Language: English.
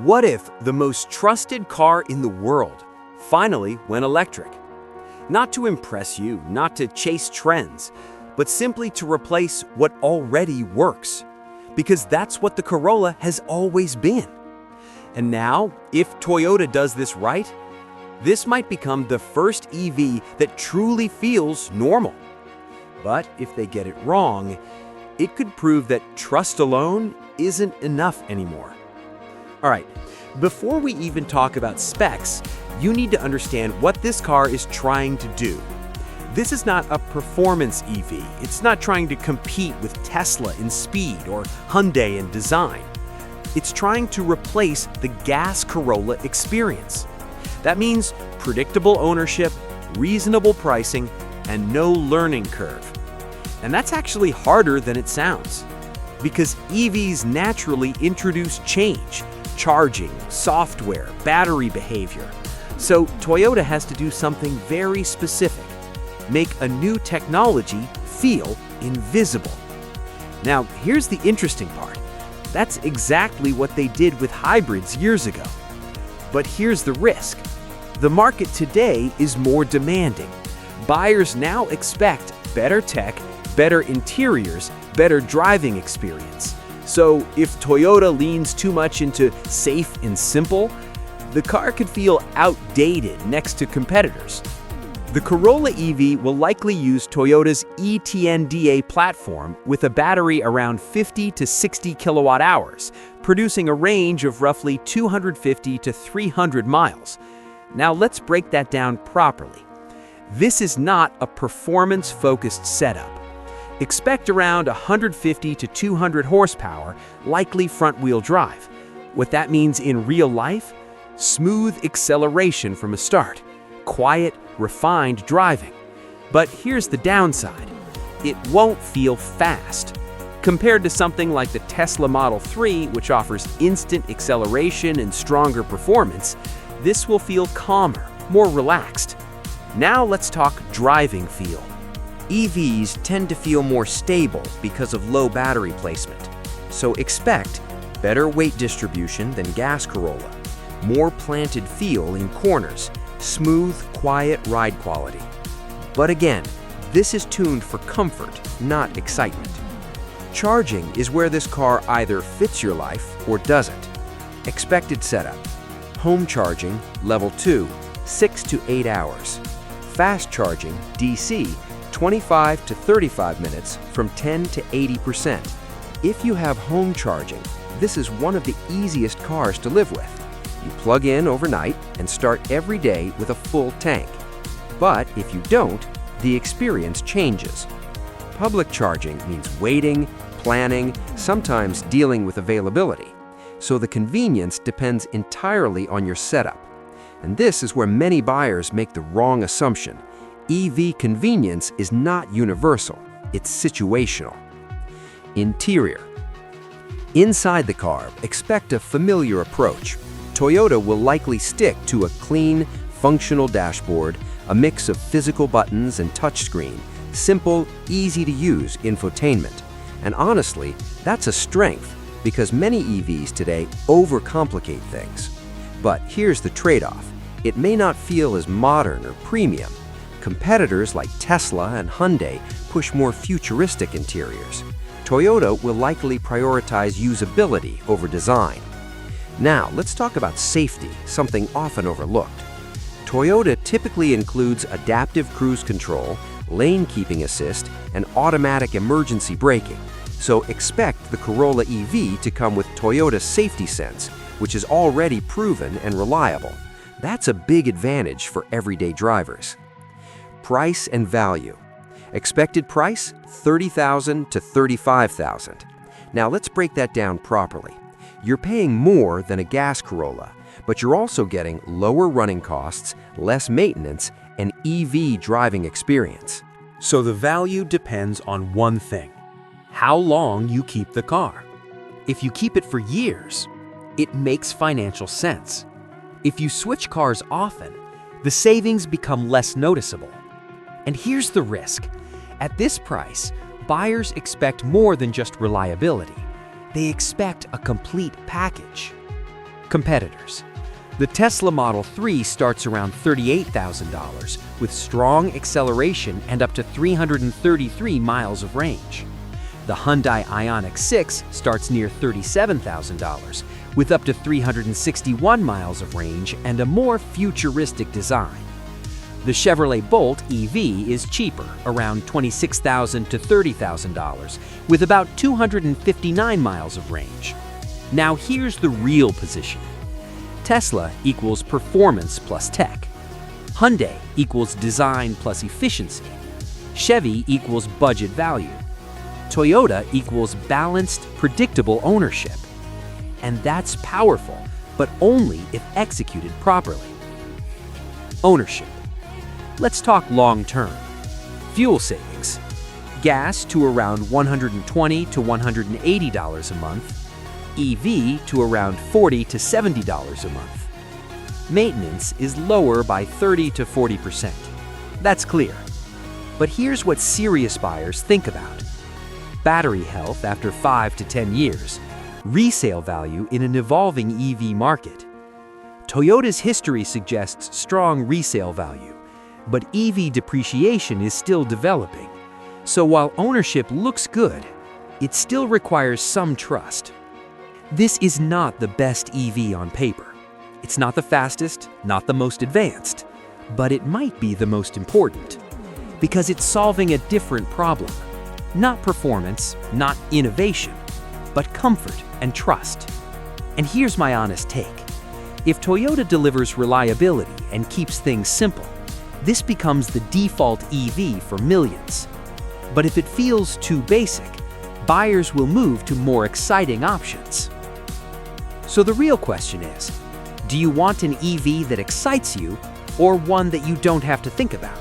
What if the most trusted car in the world finally went electric? Not to impress you, not to chase trends, but simply to replace what already works. Because that's what the Corolla has always been. And now, if Toyota does this right, this might become the first EV that truly feels normal. But if they get it wrong, it could prove that trust alone isn't enough anymore. All right, before we even talk about specs, you need to understand what this car is trying to do. This is not a performance EV. It's not trying to compete with Tesla in speed or Hyundai in design. It's trying to replace the gas Corolla experience. That means predictable ownership, reasonable pricing, and no learning curve. And that's actually harder than it sounds, because EVs naturally introduce change, charging, software, battery behavior. So Toyota has to do something very specific, make a new technology feel invisible. Now, here's the interesting part. That's exactly what they did with hybrids years ago. But here's the risk. The market today is more demanding. Buyers now expect better tech, better interiors, better driving experience. So if Toyota leans too much into safe and simple, the car could feel outdated next to competitors. The Corolla EV will likely use Toyota's eTNDA platform with a battery around 50 to 60 kilowatt hours, producing a range of roughly 250 to 300 miles. Now let's break that down properly. This is not a performance-focused setup. Expect around 150 to 200 horsepower, likely front-wheel drive. What that means in real life? Smooth acceleration from a start, quiet, refined driving. But here's the downside. It won't feel fast. Compared to something like the Tesla Model 3, which offers instant acceleration and stronger performance, this will feel calmer, more relaxed. Now let's talk driving feel. EVs tend to feel more stable because of low battery placement. So expect better weight distribution than gas Corolla, more planted feel in corners, smooth, quiet ride quality. But again, this is tuned for comfort, not excitement. Charging is where this car either fits your life or doesn't. Expected setup: home charging, level 2, 6 to 8 hours. Fast charging, DC, 25 to 35 minutes from 10 to 80%. If you have home charging, this is one of the easiest cars to live with. You plug in overnight and start every day with a full tank. But if you don't, the experience changes. Public charging means waiting, planning, sometimes dealing with availability. So the convenience depends entirely on your setup. And this is where many buyers make the wrong assumption. EV convenience is not universal, it's situational. Interior. Inside the car, expect a familiar approach. Toyota will likely stick to a clean, functional dashboard, a mix of physical buttons and touchscreen, simple, easy-to-use infotainment. And honestly, that's a strength because many EVs today overcomplicate things. But here's the trade-off. It may not feel as modern or premium. Competitors like Tesla and Hyundai push more futuristic interiors. Toyota will likely prioritize usability over design. Now, let's talk about safety, something often overlooked. Toyota typically includes adaptive cruise control, lane keeping assist, and automatic emergency braking. So expect the Corolla EV to come with Toyota Safety Sense, which is already proven and reliable. That's a big advantage for everyday drivers. Price and value. Expected price, $30,000 to $35,000. Now let's break that down properly. You're paying more than a gas Corolla, but you're also getting lower running costs, less maintenance, and EV driving experience. So the value depends on one thing: how long you keep the car. If you keep it for years, it makes financial sense. If you switch cars often, the savings become less noticeable. And here's the risk. At this price, buyers expect more than just reliability. They expect a complete package. Competitors. The Tesla Model 3 starts around $38,000 with strong acceleration and up to 333 miles of range. The Hyundai Ioniq 6 starts near $37,000 with up to 361 miles of range and a more futuristic design. The Chevrolet Bolt EV is cheaper, around $26,000 to $30,000, with about 259 miles of range. Now here's the real positioning. Tesla equals performance plus tech. Hyundai equals design plus efficiency. Chevy equals budget value. Toyota equals balanced, predictable ownership. And that's powerful, but only if executed properly. Ownership. Let's talk long-term. Fuel savings. Gas to around $120 to $180 a month. EV to around $40 to $70 a month. Maintenance is lower by 30 to 40%. That's clear. But here's what serious buyers think about. Battery health after 5 to 10 years. Resale value in an evolving EV market. Toyota's history suggests strong resale value, but EV depreciation is still developing. So while ownership looks good, it still requires some trust. This is not the best EV on paper. It's not the fastest, not the most advanced, but it might be the most important because it's solving a different problem. Not performance, not innovation, but comfort and trust. And here's my honest take. If Toyota delivers reliability and keeps things simple, this becomes the default EV for millions. But if it feels too basic, buyers will move to more exciting options. So the real question is, do you want an EV that excites you or one that you don't have to think about?